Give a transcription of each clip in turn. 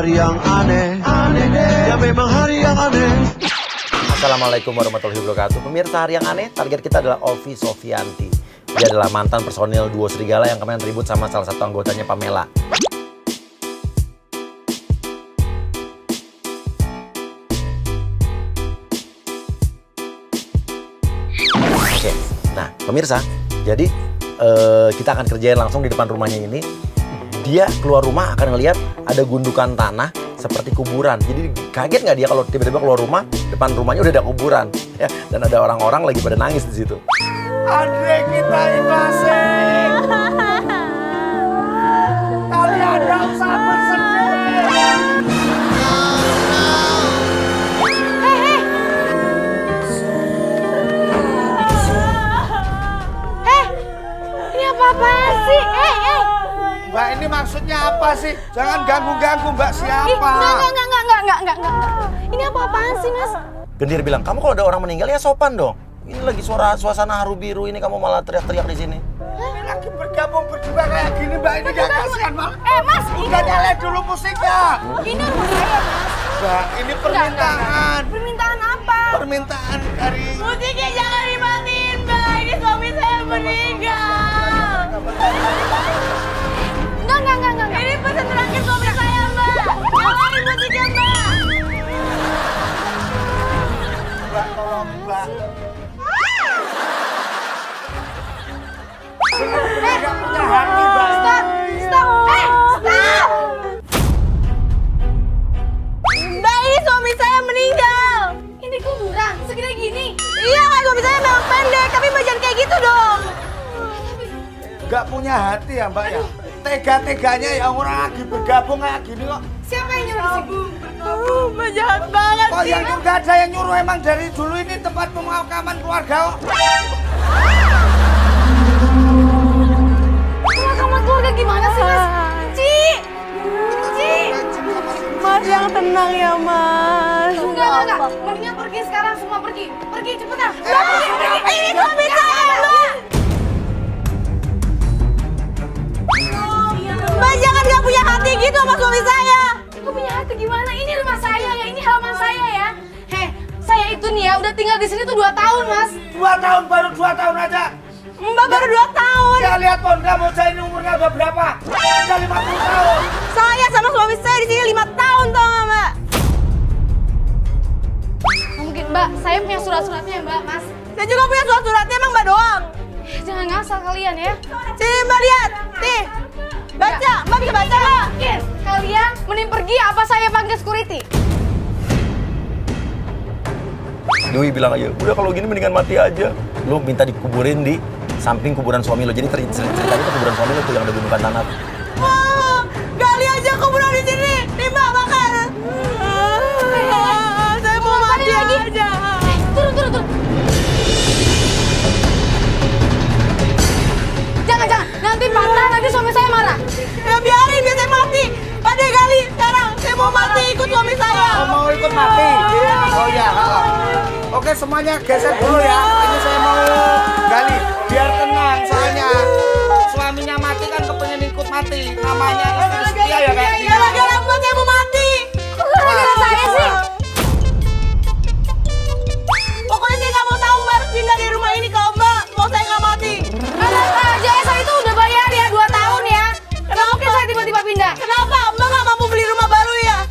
hari yang aneh, aneh deh. Ya memang hari yang aneh. Assalamualaikum warahmatullahi wabarakatuh. Pemirsa hari yang aneh, target kita adalah Ovi Sofianti. Dia adalah mantan personil duo Serigala yang kemarin ribut sama salah satu anggotanya, Pamela. Oke, nah pemirsa, jadi kita akan kerjain langsung di depan rumahnya ini. Dia keluar rumah akan ngelihat ada gundukan tanah seperti kuburan. Jadi kaget nggak dia kalau tiba-tiba keluar rumah, depan rumahnya udah ada kuburan, ya, dan ada orang-orang lagi pada nangis di situ. Andre kita ikhlasin. Kalian gak usah bersedih. Ini apa-apaan sih? Mbak, ini maksudnya apa sih? Jangan ganggu-ganggu Mbak siapa? Enggak. Ini apa-apaan sih, Mas? Gendir bilang, kamu kalau ada orang meninggal ya sopan dong. Ini lagi suasana haru biru ini kamu malah teriak-teriak di sini. Ini lagi bergabung berdua kayak gini Mbak, ini gak kasihan Mbak. Mas, Udah nyalain dulu musiknya. ini rumah saya, Mas. Mbak, ini permintaan. Permintaan apa? Permintaan dari... Musiknya jangan dimatiin, Mbak. Ini suami saya meninggal. Enggak. Ini pesan terakhir suami saya, Mbak. Nyalain musiknya, Mbak. Mbak, tolong Mbak. Gak punya hati Mbak. Stop. Stop. Mbak, ini suami saya meninggal. Ini kuburan, segede gini. Iya, kan suami saya memang pendek, tapi Mbak jangan kayak gitu dong. Gak punya hati ya Mbak ya. Tega-teganya ya orang lagi bergabung kayak gini kok. Siapa yang nyuruh sini? Mbak jahat banget Oh yang nyuruh, gak ada yang nyuruh, emang dari dulu ini tempat pemakaman keluarga kok. Pemakaman keluarga gimana sih, Mas? Ci. Mas yang tenang ya, Mas. Enggak. Mendingan pergi sekarang, semua pergi. Pergi cepetan. Ini suami saya, Mbak. Mbak jangan gak punya hati gitu sama suami saya. Gak punya hati gimana? Ini rumah saya ya, ini halaman saya ya. Saya itu nih ya udah tinggal di sini tuh 2 tahun, Mas. 2 tahun, baru 2 tahun aja. Mbak baru 2 tahun. Ya lihat pon, kamu saya ini umurnya udah berapa? Udah 50 tahun. Saya sama suami saya di sini 5 tahun tau gak, Mbak? Mungkin Mbak, saya punya surat-suratnya Mbak, Mas. Saya juga punya surat-suratnya, emang Mbak doang. Jangan ngasal kalian ya. Sini Mbak lihat, nih. Baca, Mbak bisa baca Mbak. Kalian mending pergi apa saya panggil security? Dwi bilang aja, udah kalau gini mendingan mati aja. Lu minta dikuburin di samping kuburan suami lo. Jadi ceritanya itu kuburan suami lo tuh yang ada gundukan tanah. Wah, gali aja kuburan di sini. Nih Mbak makan. Saya mau mati aja. Turun. Jangan. Nanti patah, nanti suami saya marah. Ya biarin, biar saya mati. Pak De gali sekarang. Saya mau mati ikut suami saya. Oh, mau ikut mati? Oh ya. Oke semuanya geser dulu ya. Ini saya mau gali biar tenang soalnya suaminya mati kan kepengen ikut mati. Namanya istri setia ya kayak gini. Gara-gara Mbak saya mau mati. Gara-gara saya sih. Pokoknya saya nggak mau tahu Mbak harus pindah dari rumah ini kalau Mbak mau saya nggak mati. Anak aja saya itu udah bayar ya 2 tahun ya. Nggak mungkin saya tiba-tiba pindah. Kenapa Mbak nggak mampu beli rumah baru ya?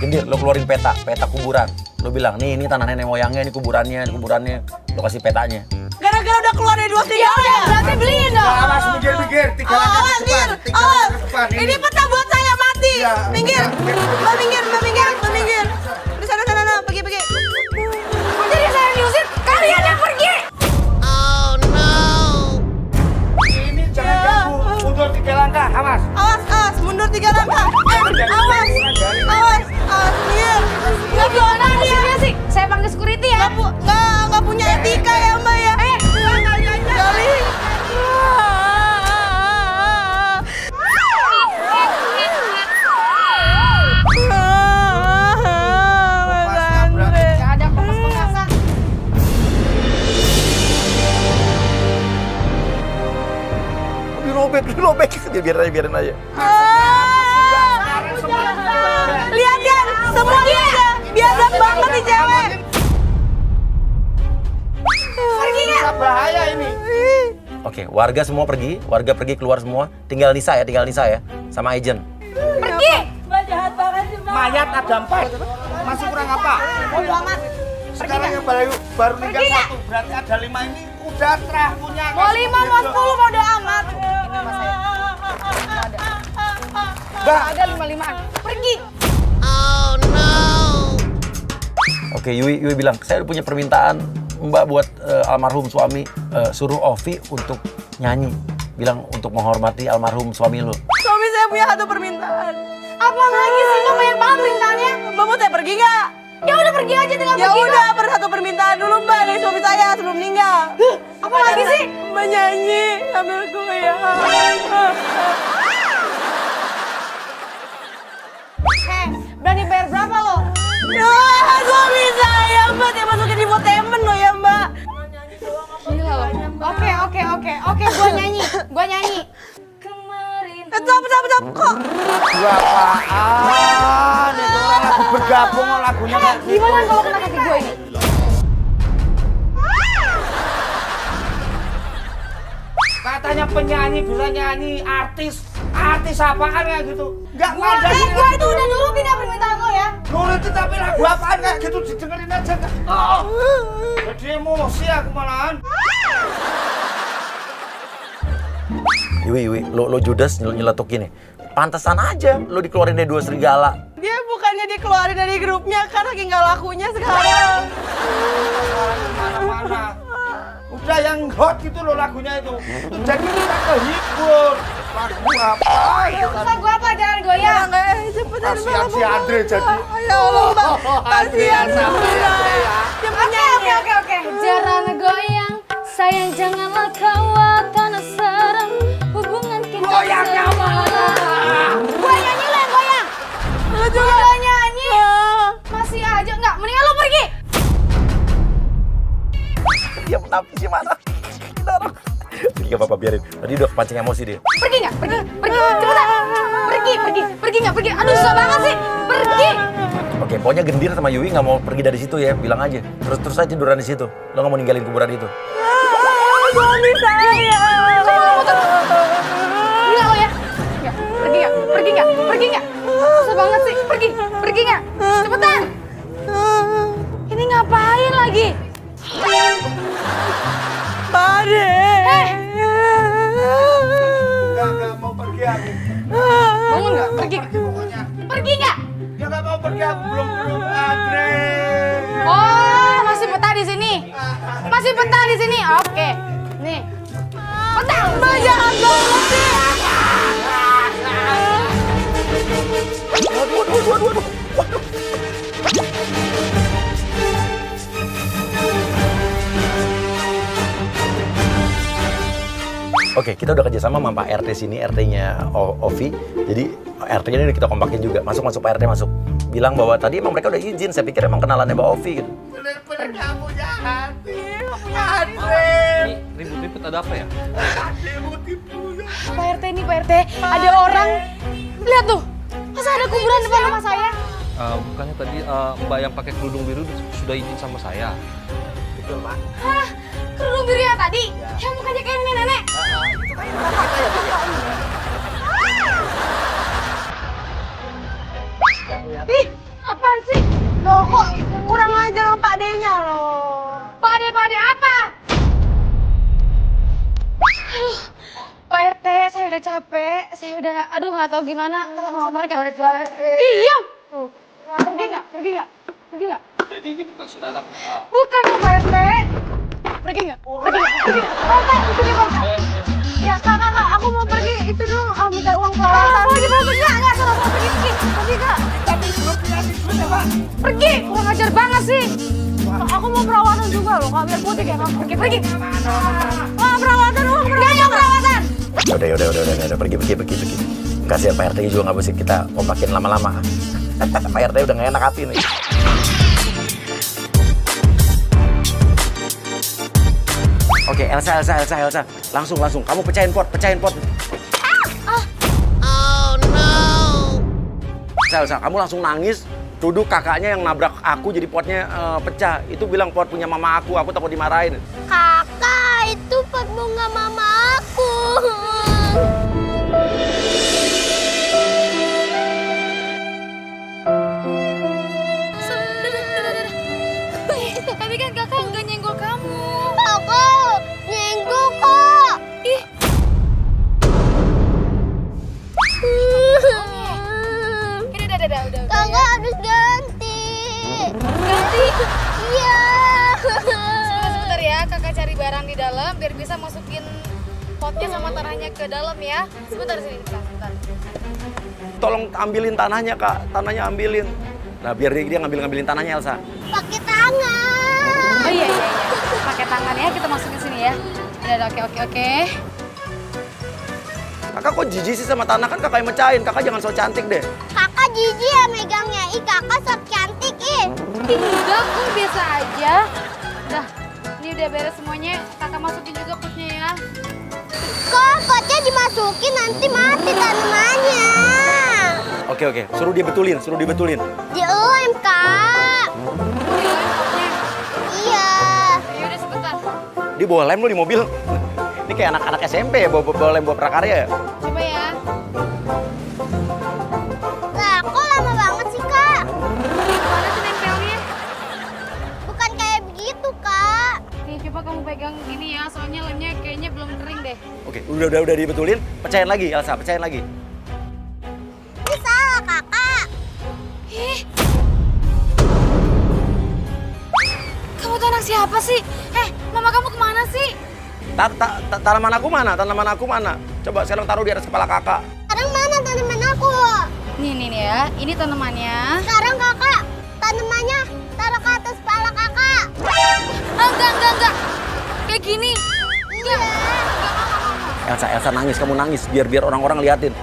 Gendir, lo keluarin peta kuburan. Lo bilang, nih ini tanah nenek moyangnya, ini kuburannya. Lo kasih petanya. Gara-gara udah keluar dari dua Ya udah, berarti beliin dong. Awas minggir. 3 langkah ke depan. 3 langkah ke depan. Ini peta buat saya mati. Iya. Minggir. Mbak minggir. Di sana, pergi. Jadi saya diusir, kalian yang pergi. Ini jangan ganggu. Mundur 3 langkah. Awas. Awas, mundur 3 langkah. Awas. Minggir. Nggak gimana dia sih? Saya panggil security ya. Nggak punya etika ya Mbak ya. Gali. biarin aja. Lihat kan, semuanya ada. Biadab banget nih cewek. Pergi nggak? Bahaya ini. Oke, warga semua pergi, keluar semua. Tinggal Nisa ya, sama agent. Pergi. Mbak jahat banget sih, Mbak. Mayat ada 4. Masih kurang apa? Bodo amat. Sekarang yang baru tinggal 1. Berarti ada 5 ini udah terah punya. Mau 5, mau 10, bodo amat. Mbak, Ada 5-5an. Pergi. Oke, Yui bilang, saya udah punya permintaan Mbak buat almarhum suami, suruh Ovi untuk nyanyi. Bilang untuk menghormati almarhum suami lu. Suami saya punya satu permintaan. Apa lagi sih? Kok banyak banget permintaannya? Mbak mau saya pergi nggak? Ya udah pergi aja, tinggal Ya pergi. udah, satu permintaan dulu Mbak dari suami saya sebelum meninggal. Apa lagi sih? Mbak nyanyi sambil goyang. Berani bayar berapa lo? Wah, suami saya Mbak, saya masukin infotainment loh ya Mbak. Gila lo. Oke, gua nyanyi. Kemarin. Stop, kok. dua apaan? Itu orang lagu bergabung kok lagunya kayak gitu. Gimana kalau kena kaki gue ini? Katanya penyanyi bisa nyanyi, artis apaan kayak gitu? Enggak ada Gue itu udah nurutin ya permintaan lo ya. nurutin tapi lagu apaan kayak gitu didengerin aja kan? Jadi emosi aku malahan. Yui, lo judes nyeletukin nih. Pantesan aja lo dikeluarin dari Dua Serigala. Dia bukannya dikeluarin dari grupnya kan lagi nggak lakunya sekarang. Mana-mana. Udah yang hot gitu loh lagunya itu. Jadi kita kehibur. Lagu apa? Usah gue apa, jangan goyang. Cepetan Kasihan si Andre jadi. Ya Allah Mbak, kasihan sampai Mbak. Andre ya. Cepat nyanyi. Oke. Jangan goyang, sayang janganlah khawatir serem hubungan kita. Goyangnya mana? Gue nyanyi lo yang goyang. Lu juga. Gue nyanyi. Masih aja nggak? Mendingan lo pergi. Dia menapis gimana? Gak apa-apa, biarin. Tadi udah kepancing emosi dia. Pergi nggak? Pergi. Cepetan. Pergi nggak? Aduh susah banget sih. Pergi. Oke, pokoknya Gendir sama Yui nggak mau pergi dari situ ya. Bilang aja. Terus aja tiduran di situ. Lo nggak mau ninggalin kuburan itu. Suami saya. Gila lo ya. Nggak. Pergi nggak? Susah banget sih. Pergi nggak? Cepetan. Ini ngapain lagi? Pade. Enggak mau pergi aku. Bangun nggak? Pergi nggak? Dia nggak mau pergi aku belum Andre. Oh, masih betah di sini. Oke. Nih. Betah. Mbak jahat banget sih. Oke, kita udah kerjasama sama Pak RT sini, RT-nya Ovi. Jadi RT-nya ini kita kompakin juga. Masuk Pak RT masuk. Bilang bahwa tadi emang mereka udah izin. Saya pikir emang kenalannya Mbak Ovi gitu. Bener-bener kamu jahat. Andre. Ribut-ribut ada apa ya? Pak RT nih, Pak RT. Ada orang. Lihat tuh. Masa ada kuburan depan rumah saya? Bukannya tadi Mbak yang pakai kerudung biru sudah izin sama saya? Betul, Pak. Hah? Kerudung biru yang tadi? Yang mukanya kayak nenek-nenek? Ih, apaan sih? Loh kok kurang ajar sama Pak D-nya loh. Pade apa? Pak RT, saya udah capek. Saya udah, nggak tahu gimana. Ngomong kayak udah iya. Pergi nggak? Bukan dong, Pak RT. Pergi nggak? Pergi, Pak. Ya, kakak, aku mau pergi. Itu dong, minta uang perawatan. Nggak, salah. Pergi, Kak. Tapi belum dikasih duit ya, Pak. Pergi, kurang ajar banget sih. Aku mau perawatan juga loh, Kak. Biar putih kayak kamu. Pergi. Wah, perawatan. Nggak mau perawatan. Udah, pergi. Kasihan Pak RT juga nggak bisa kita kompakin lama-lama. Pak RT udah nggak enak hati nih. Oke, Elsa. Langsung. Kamu pecahin pot. Elsa, kamu langsung nangis, duduk kakaknya yang nabrak aku jadi potnya pecah. Itu bilang pot punya mama aku takut dimarahin. Kakak, itu pot bunga mama aku. Tapi kan kakak nggak nyenggol kamu. Kakak, nyenggol kok. Ih, udah. Kakak harus ganti. Ganti. Iya. Sebentar ya, kakak cari barang di dalam biar bisa masukin potnya sama tanahnya ke dalam ya. Sebentar sini, sebentar. Tolong ambilin tanahnya kak, tanahnya ambilin. Nah biar dia ngambilin tanahnya Elsa. Pakai tangan. Oh iya. Pakai tangan ya, kita masukin sini ya. Udah, oke. Kakak kok jijik sih sama tanah, kan kakak yang mecahin, kakak jangan so cantik deh. Kakak jijik ya megangnya. Ih, kakak sok cantik ih. Enggak, kok biasa aja. Dah, ini udah beres semuanya. Kakak masukin juga potnya ya. Kok potnya dimasukin nanti mati tanamannya. Oke, suruh dia betulin. Dilem, Kak. Iya. Ya udah sebentar. Dia bawa lem lu di mobil. Ini kayak anak-anak SMP ya, bawa lem buat prakarya ya. Coba ya. Lah, kok lama banget sih, Kak? Mana sih nempelnya? Bukan kayak begitu, Kak. Nih, coba kamu pegang gini ya, soalnya lemnya kayaknya belum kering deh. Oke, udah dibetulin, pecahin lagi Elsa, pecahin lagi. Ini salah, Kakak. Kamu tuh anak siapa sih? Mama kamu kemana sih? Tanaman aku mana? Coba sekarang taruh di atas kepala kakak. Sekarang mana tanaman aku? Nih ya, ini tanamannya. Sekarang Kakak, tanamannya taruh ke atas kepala Kakak. Enggak. Kayak gini. Enggak. Elsa nangis, kamu nangis biar orang-orang liatin.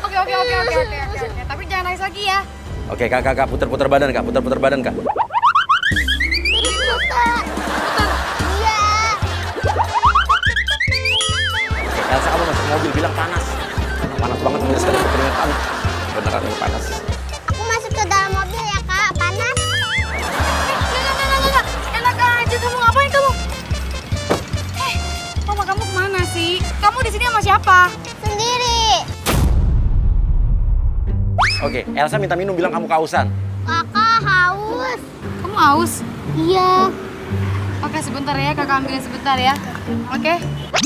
Oke. Tapi jangan nangis lagi ya. Oke, kakak puter badan kak. Iya. Elsa, kamu masuk mobil bilang panas banget pemirsa, ada keringetan. Beneran ini panas. Aku masuk ke dalam mobil ya, Kak. Panas. Enggak. Enak aja kamu, ngapain kamu? Mama kamu kemana sih? Kamu di sini sama siapa? Sendiri. Oke, Elsa minta minum, bilang kamu kehausan. Kakak haus. Kamu haus? Iya. Oke, sebentar ya, kakak ambilin sebentar ya. Oke.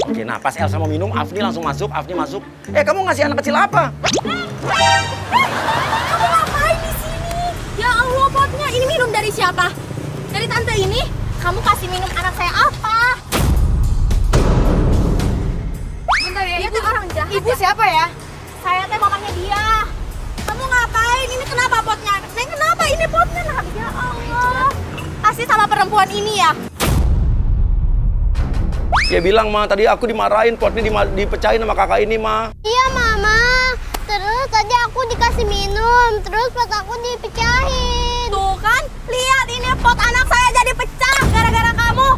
Oke, nah pas Elsa mau minum, Afni langsung masuk. Kamu ngasih anak kecil apa? Kamu ngapain di sini? Ya Allah, potnya ini minum dari siapa? Dari tante ini? Kamu kasih minum anak saya apa? Bentar ya, Dia tuh orang jahat. Ibu siapa ya? Saya teh mamanya dia. Kamu ngapain? Ini kenapa potnya? Neng, kenapa ini potnya? Nah, ya Allah. Pasti sama perempuan ini ya? Dia bilang, Ma, tadi aku dimarahin, potnya dipecahin sama kakak ini, Ma. Iya, Mama. Terus tadi aku dikasih minum, terus pot aku dipecahin. Tuh kan, lihat ini pot anak saya jadi pecah gara-gara kamu.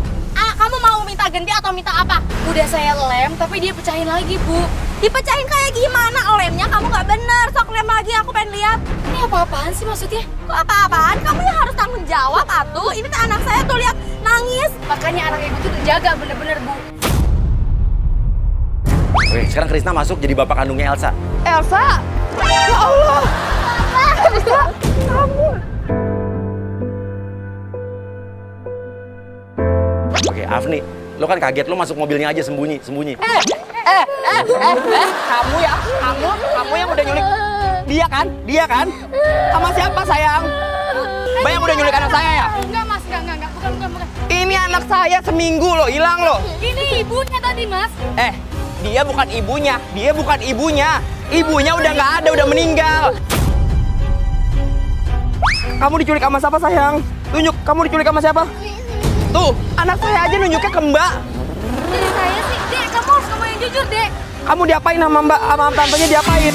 Kamu mau minta ganti atau minta apa? Udah saya lem, tapi dia pecahin lagi, Bu. Dipecahin kayak gimana? Lemnya kamu nggak bener. Sok lem lagi, aku pengen lihat. Ini apa-apaan sih maksudnya? Kok apa-apaan? Kamu yang harus tanggung jawab, atuh. Ini tuh anak saya tuh lihat nangis. Makanya anak ibu tuh terjaga bener-bener, Bu. Oke, sekarang Krisna masuk jadi bapak kandungnya Elsa. Elsa? Ya Allah. Elsa, kamu. Oke, Afni, lo kan kaget, lo masuk mobilnya aja sembunyi. Kamu yang udah nyulik dia kan? Sama siapa sayang? Mbak yang udah nyulik anak saya ya? Enggak, Mas. Enggak. Bukan. Ini anak saya seminggu loh, hilang loh. Ini ibunya tadi, Mas. Dia bukan ibunya. Ibunya udah nggak ada, udah meninggal. Kamu diculik sama siapa sayang? Tunjuk, kamu diculik sama siapa? Tuh, anak saya aja nunjuknya ke Mbak. Jadi saya sih, Dek, kamu harus ngomong yang jujur, Dek. Kamu diapain sama Mbak, sama tantenya diapain?